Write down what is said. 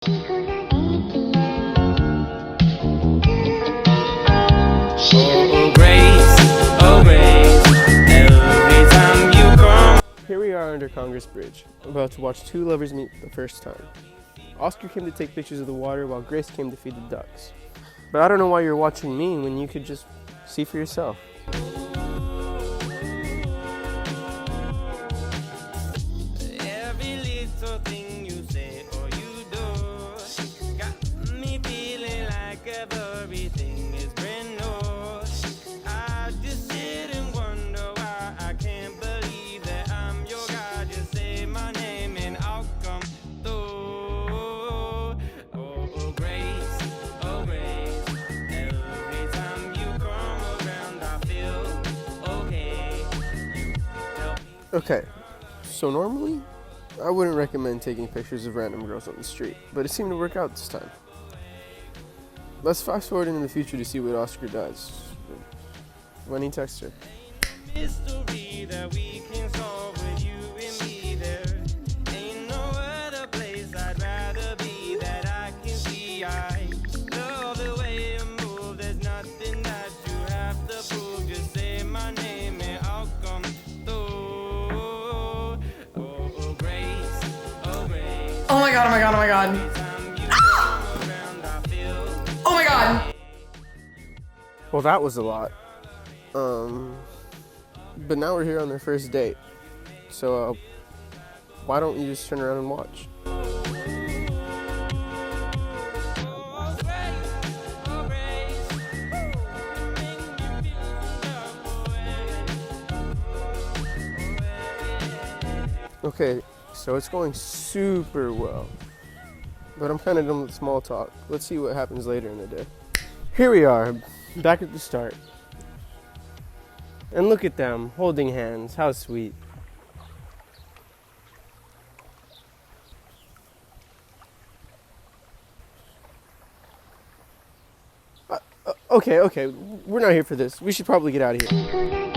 Here we are under Congress Bridge, about to watch two lovers meet for the first time. Oscar came to take pictures of the water while Grace came to feed the ducks. But I don't know why you're watching me when you could just see for yourself. Every little thing you say or you do got me feeling like everything is brand new. I just sit and wonder why I can't believe that I'm your guy. Just say my name and I'll come through. Oh, Grace, every time you come around I feel okay. You tell me. Okay, so normally I wouldn't recommend taking pictures of random girls on the street, but it seemed to work out this time. Let's fast forward into the future to see what Oscar does when he texts her. Mystery that we can solve with you and me. There ain't no other place I'd rather be that I can see. I love the way you move. There's nothing that you have to prove. Just say my name and I'll come through. Oh, Grace, oh, Grace. Oh my god, oh my god, oh my god. Every time you come around, I feel Oh my god. Well, that was a lot. But now we're here on their first date. So, why don't you just turn around and watch? Okay, so it's going super well. But I'm kind of done with small talk. Let's see what happens later in the day. Here we are, back at the start. And look at them, holding hands. How sweet. Okay, we're not here for this. We should probably get out of here.